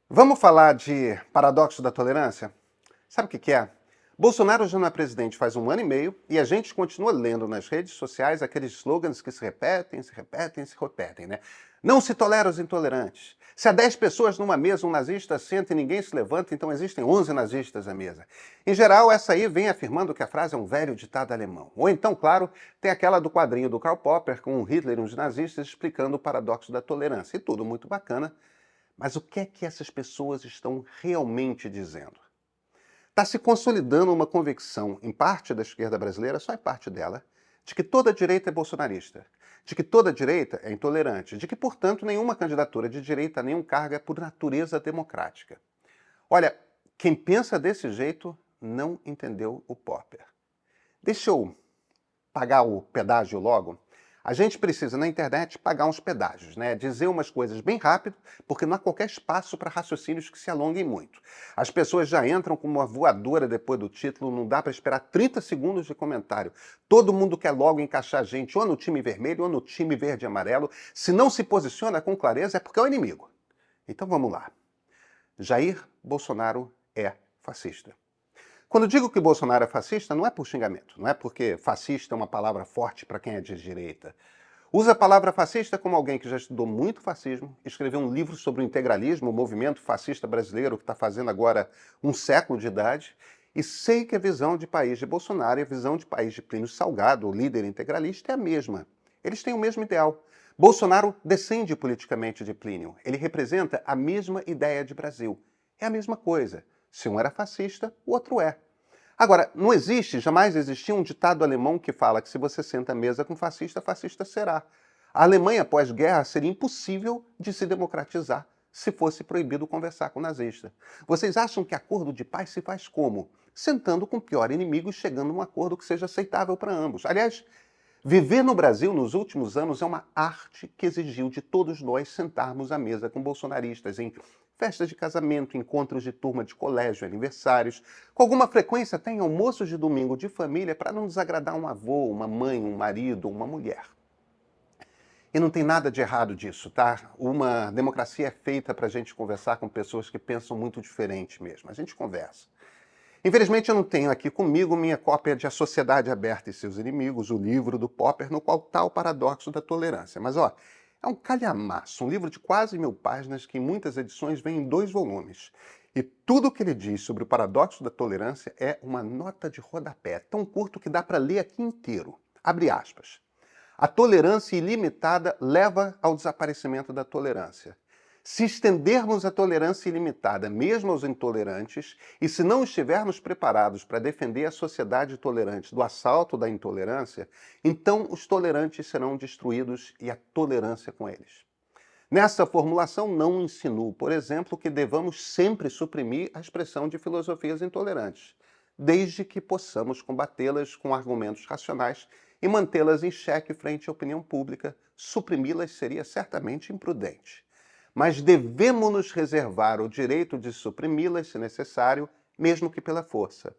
Vamos falar de paradoxo da tolerância? Sabe o que é? Bolsonaro já não é presidente faz um ano e meio e a gente continua lendo nas redes sociais aqueles slogans que se repetem, se repetem, se repetem, né? Não se tolera os intolerantes. Se há 10 pessoas numa mesa, um nazista senta e ninguém se levanta, então existem 11 nazistas à mesa. Em geral, essa aí vem afirmando que a frase é um velho ditado alemão. Ou então, claro, tem aquela do quadrinho do Karl Popper com o Hitler e os nazistas explicando o paradoxo da tolerância. E tudo muito bacana. Mas o que é que essas pessoas estão realmente dizendo? Está se consolidando uma convicção em parte da esquerda brasileira, só em parte dela, de que toda direita é bolsonarista, de que toda direita é intolerante, de que, portanto, nenhuma candidatura de direita a nenhum cargo é por natureza democrática. Olha, quem pensa desse jeito não entendeu o Popper. Deixa eu pagar o pedágio logo. A gente precisa, na internet, pagar uns pedágios, né? Dizer umas coisas bem rápido, porque não há qualquer espaço para raciocínios que se alonguem muito. As pessoas já entram com uma voadora depois do título, não dá para esperar 30 segundos de comentário. Todo mundo quer logo encaixar a gente ou no time vermelho ou no time verde e amarelo. Se não se posiciona com clareza é porque é o inimigo. Então vamos lá. Jair Bolsonaro é fascista. Quando digo que Bolsonaro é fascista, não é por xingamento, não é porque fascista é uma palavra forte para quem é de direita. Usa a palavra fascista como alguém que já estudou muito fascismo, escreveu um livro sobre o integralismo, o movimento fascista brasileiro que está fazendo agora um século de idade, e sei que a visão de país de Bolsonaro e a visão de país de Plínio Salgado, o líder integralista, é a mesma. Eles têm o mesmo ideal. Bolsonaro descende politicamente de Plínio. Ele representa a mesma ideia de Brasil. É a mesma coisa. Se um era fascista, o outro é. Agora, não existe, jamais existiu um ditado alemão que fala que se você senta à mesa com fascista, fascista será. A Alemanha pós-guerra seria impossível de se democratizar se fosse proibido conversar com o nazista. Vocês acham que acordo de paz se faz como? Sentando com o pior inimigo e chegando a um acordo que seja aceitável para ambos. Aliás, viver no Brasil nos últimos anos é uma arte que exigiu de todos nós sentarmos à mesa com bolsonaristas em festas de casamento, encontros de turma de colégio, aniversários, com alguma frequência até em almoços de domingo de família para não desagradar um avô, uma mãe, um marido, uma mulher. E não tem nada de errado disso, tá? Uma democracia é feita para a gente conversar com pessoas que pensam muito diferente mesmo. A gente conversa. Infelizmente, eu não tenho aqui comigo minha cópia de A Sociedade Aberta e Seus Inimigos, o livro do Popper, no qual está o paradoxo da tolerância. Mas, ó, é um calhamaço, um livro de quase 1000 páginas que em muitas edições vem em 2 volumes. E tudo o que ele diz sobre o paradoxo da tolerância é uma nota de rodapé, tão curto que dá para ler aqui inteiro. Abre aspas. A tolerância ilimitada leva ao desaparecimento da tolerância. Se estendermos a tolerância ilimitada mesmo aos intolerantes, e se não estivermos preparados para defender a sociedade tolerante do assalto da intolerância, então os tolerantes serão destruídos e a tolerância com eles. Nessa formulação, não insinuo, por exemplo, que devamos sempre suprimir a expressão de filosofias intolerantes, desde que possamos combatê-las com argumentos racionais e mantê-las em xeque frente à opinião pública. Suprimi-las seria certamente imprudente. Mas devemos nos reservar o direito de suprimi-las, se necessário, mesmo que pela força.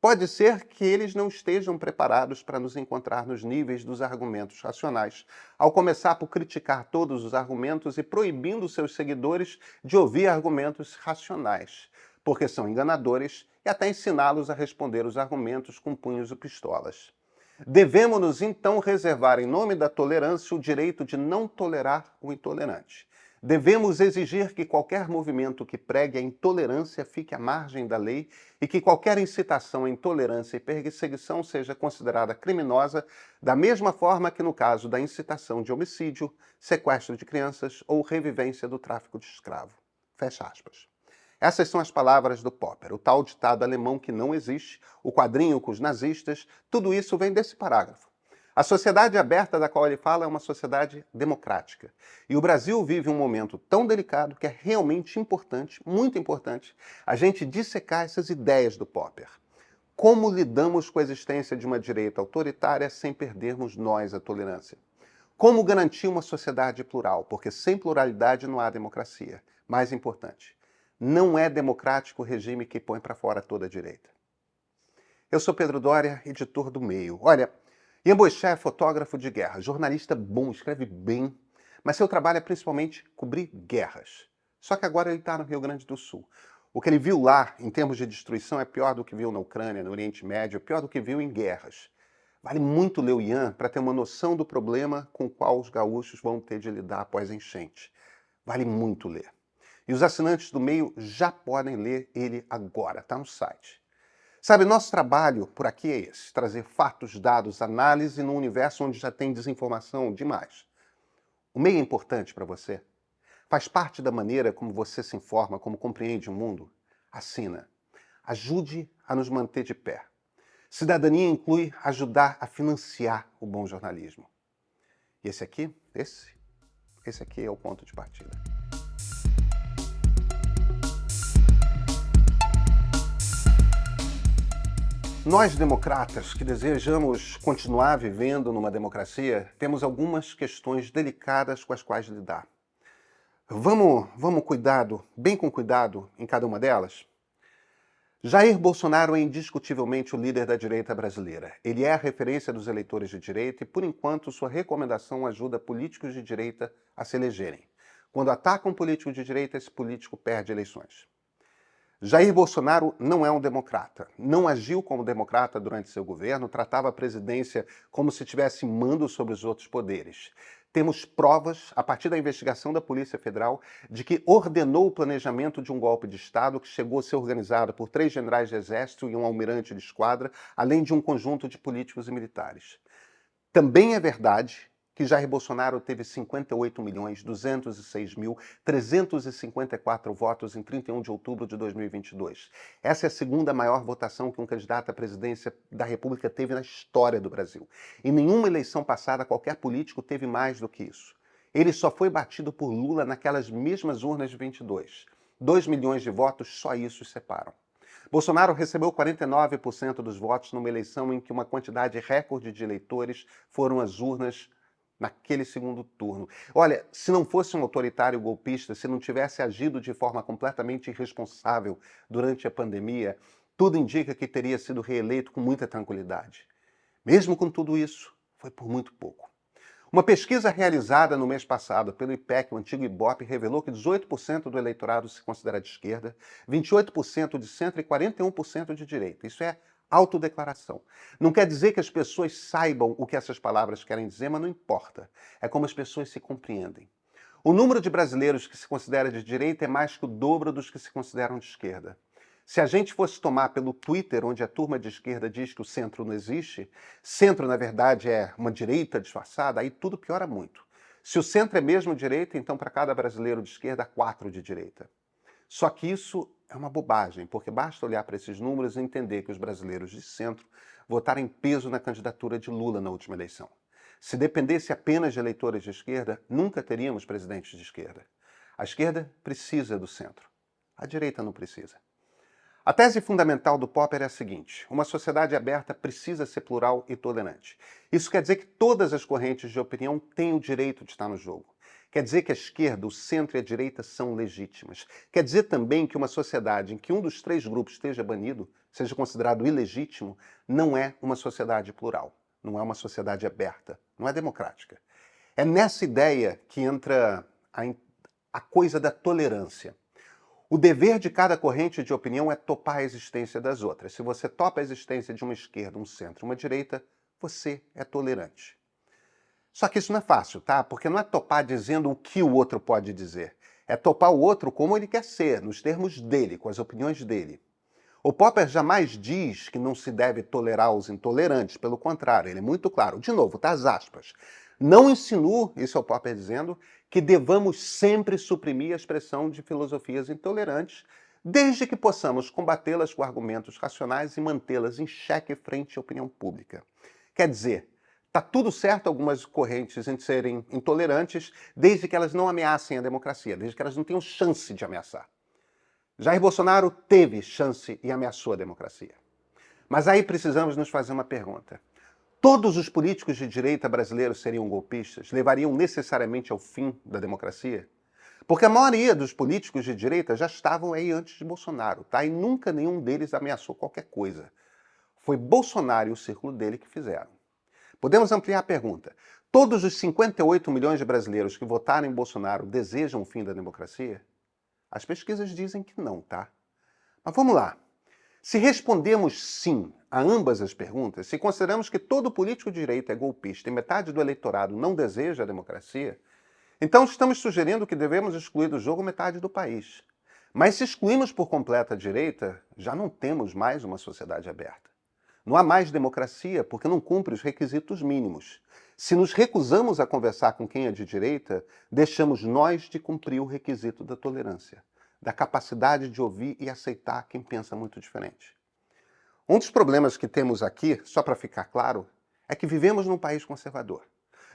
Pode ser que eles não estejam preparados para nos encontrar nos níveis dos argumentos racionais, ao começar por criticar todos os argumentos e proibindo seus seguidores de ouvir argumentos racionais, porque são enganadores, e até ensiná-los a responder os argumentos com punhos e pistolas. Devemos-nos então reservar, em nome da tolerância, o direito de não tolerar o intolerante. Devemos exigir que qualquer movimento que pregue a intolerância fique à margem da lei e que qualquer incitação à intolerância e perseguição seja considerada criminosa, da mesma forma que no caso da incitação de homicídio, sequestro de crianças ou revivência do tráfico de escravo. Fecha aspas. Essas são as palavras do Popper, o tal ditado alemão que não existe, o quadrinho com os nazistas, tudo isso vem desse parágrafo. A sociedade aberta da qual ele fala é uma sociedade democrática. E o Brasil vive um momento tão delicado que é realmente importante, muito importante, a gente dissecar essas ideias do Popper. Como lidamos com a existência de uma direita autoritária sem perdermos nós a tolerância? Como garantir uma sociedade plural? Porque sem pluralidade não há democracia. Mais importante, não é democrático o regime que põe para fora toda a direita. Eu sou Pedro Doria, editor do Meio. Olha, Ian Boechat é fotógrafo de guerra, jornalista bom, escreve bem, mas seu trabalho é principalmente cobrir guerras. Só que agora ele está no Rio Grande do Sul. O que ele viu lá, em termos de destruição, é pior do que viu na Ucrânia, no Oriente Médio, é pior do que viu em guerras. Vale muito ler o Ian para ter uma noção do problema com o qual os gaúchos vão ter de lidar após a enchente. Vale muito ler. E os assinantes do Meio já podem ler ele agora, está no site. Sabe, nosso trabalho por aqui é esse, trazer fatos, dados, análise num universo onde já tem desinformação demais. O Meio é importante para você? Faz parte da maneira como você se informa, como compreende o mundo? Assina. Ajude a nos manter de pé. Cidadania inclui ajudar a financiar o bom jornalismo. E esse aqui é o ponto de partida. Nós, democratas, que desejamos continuar vivendo numa democracia, temos algumas questões delicadas com as quais lidar. Vamos bem com cuidado em cada uma delas? Jair Bolsonaro é indiscutivelmente o líder da direita brasileira. Ele é a referência dos eleitores de direita e, por enquanto, sua recomendação ajuda políticos de direita a se elegerem. Quando atacam um político de direita, esse político perde eleições. Jair Bolsonaro não é um democrata. Não agiu como democrata durante seu governo, tratava a presidência como se tivesse mando sobre os outros poderes. Temos provas, a partir da investigação da Polícia Federal, de que ordenou o planejamento de um golpe de Estado que chegou a ser organizado por 3 generais de exército e um almirante de esquadra, além de um conjunto de políticos e militares. Também é verdade que Jair Bolsonaro teve 58.206.354 votos em 31 de outubro de 2022. Essa é a segunda maior votação que um candidato à presidência da República teve na história do Brasil. Em nenhuma eleição passada, qualquer político teve mais do que isso. Ele só foi batido por Lula naquelas mesmas urnas de 22. 2 milhões de votos, só isso os separam. Bolsonaro recebeu 49% dos votos numa eleição em que uma quantidade recorde de eleitores foram às urnas naquele segundo turno. Olha, se não fosse um autoritário golpista, se não tivesse agido de forma completamente irresponsável durante a pandemia, tudo indica que teria sido reeleito com muita tranquilidade. Mesmo com tudo isso, foi por muito pouco. Uma pesquisa realizada no mês passado pelo IPEC, o antigo IBOPE, revelou que 18% do eleitorado se considera de esquerda, 28% de centro e 41% de direita. Isso é autodeclaração. Não quer dizer que as pessoas saibam o que essas palavras querem dizer, mas não importa. É como as pessoas se compreendem. O número de brasileiros que se considera de direita é mais que o dobro dos que se consideram de esquerda. Se a gente fosse tomar pelo Twitter, onde a turma de esquerda diz que o centro não existe, centro, na verdade, é uma direita disfarçada, aí tudo piora muito. Se o centro é mesmo direita, então para cada brasileiro de esquerda, 4 de direita. Só que isso é uma bobagem, porque basta olhar para esses números e entender que os brasileiros de centro votaram em peso na candidatura de Lula na última eleição. Se dependesse apenas de eleitores de esquerda, nunca teríamos presidentes de esquerda. A esquerda precisa do centro. A direita não precisa. A tese fundamental do Popper é a seguinte: uma sociedade aberta precisa ser plural e tolerante. Isso quer dizer que todas as correntes de opinião têm o direito de estar no jogo. Quer dizer que a esquerda, o centro e a direita são legítimas. Quer dizer também que uma sociedade em que um dos 3 grupos esteja banido, seja considerado ilegítimo, não é uma sociedade plural, não é uma sociedade aberta, não é democrática. É nessa ideia que entra a coisa da tolerância. O dever de cada corrente de opinião é topar a existência das outras. Se você topa a existência de uma esquerda, um centro, uma direita, você é tolerante. Só que isso não é fácil, tá? Porque não é topar dizendo o que o outro pode dizer. É topar o outro como ele quer ser, nos termos dele, com as opiniões dele. O Popper jamais diz que não se deve tolerar os intolerantes, pelo contrário, ele é muito claro. De novo, tá as aspas. Não insinuo, isso é o Popper dizendo, que devamos sempre suprimir a expressão de filosofias intolerantes, desde que possamos combatê-las com argumentos racionais e mantê-las em xeque frente à opinião pública. Quer dizer, está tudo certo algumas correntes em serem intolerantes, desde que elas não ameacem a democracia, desde que elas não tenham chance de ameaçar. Jair Bolsonaro teve chance e ameaçou a democracia. Mas aí precisamos nos fazer uma pergunta. Todos os políticos de direita brasileiros seriam golpistas? Levariam necessariamente ao fim da democracia? Porque a maioria dos políticos de direita já estavam aí antes de Bolsonaro, tá? E nunca nenhum deles ameaçou qualquer coisa. Foi Bolsonaro e o círculo dele que fizeram. Podemos ampliar a pergunta. Todos os 58 milhões de brasileiros que votaram em Bolsonaro desejam o fim da democracia? As pesquisas dizem que não, tá? Mas vamos lá. Se respondemos sim a ambas as perguntas, se consideramos que todo político de direita é golpista e metade do eleitorado não deseja a democracia, então estamos sugerindo que devemos excluir do jogo metade do país. Mas se excluímos por completa a direita, já não temos mais uma sociedade aberta. Não há mais democracia porque não cumpre os requisitos mínimos. Se nos recusamos a conversar com quem é de direita, deixamos nós de cumprir o requisito da tolerância, da capacidade de ouvir e aceitar quem pensa muito diferente. Um dos problemas que temos aqui, só para ficar claro, é que vivemos num país conservador.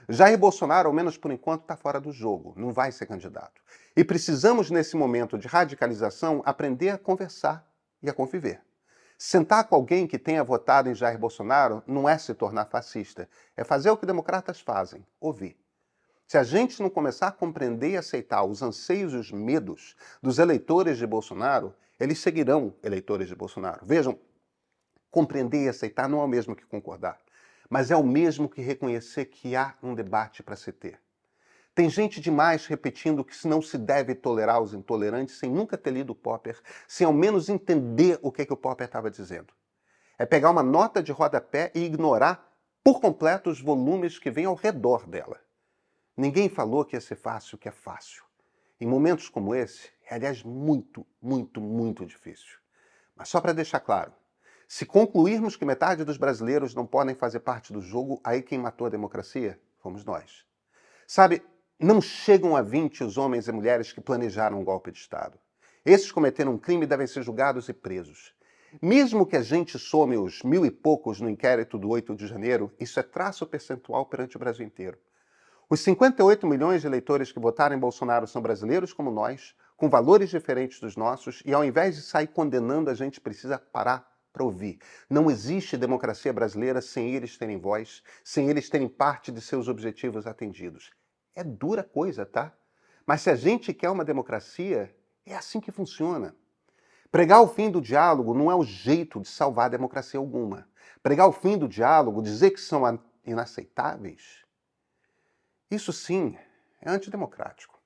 Jair Bolsonaro, ao menos por enquanto, está fora do jogo, não vai ser candidato. E precisamos, nesse momento de radicalização, aprender a conversar e a conviver. Sentar com alguém que tenha votado em Jair Bolsonaro não é se tornar fascista, é fazer o que democratas fazem, ouvir. Se a gente não começar a compreender e aceitar os anseios e os medos dos eleitores de Bolsonaro, eles seguirão eleitores de Bolsonaro. Vejam, compreender e aceitar não é o mesmo que concordar, mas é o mesmo que reconhecer que há um debate para se ter. Tem gente demais repetindo que não se deve tolerar os intolerantes sem nunca ter lido Popper, sem ao menos entender o que o Popper estava dizendo. É pegar uma nota de rodapé e ignorar por completo os volumes que vêm ao redor dela. Ninguém falou que ia ser fácil, que é fácil. Em momentos como esse, é aliás muito, muito, muito difícil. Mas só para deixar claro, se concluirmos que metade dos brasileiros não podem fazer parte do jogo, aí quem matou a democracia fomos nós. Sabe, não chegam a 20 os homens e mulheres que planejaram um golpe de Estado. Esses cometeram um crime e devem ser julgados e presos. Mesmo que a gente some os 1000 e poucos no inquérito do 8 de janeiro, isso é traço percentual perante o Brasil inteiro. Os 58 milhões de eleitores que votaram em Bolsonaro são brasileiros como nós, com valores diferentes dos nossos, e ao invés de sair condenando, a gente precisa parar para ouvir. Não existe democracia brasileira sem eles terem voz, sem eles terem parte de seus objetivos atendidos. É dura coisa, tá? Mas se a gente quer uma democracia, é assim que funciona. Pregar o fim do diálogo não é o jeito de salvar a democracia alguma. Pregar o fim do diálogo, dizer que são inaceitáveis, isso sim é antidemocrático.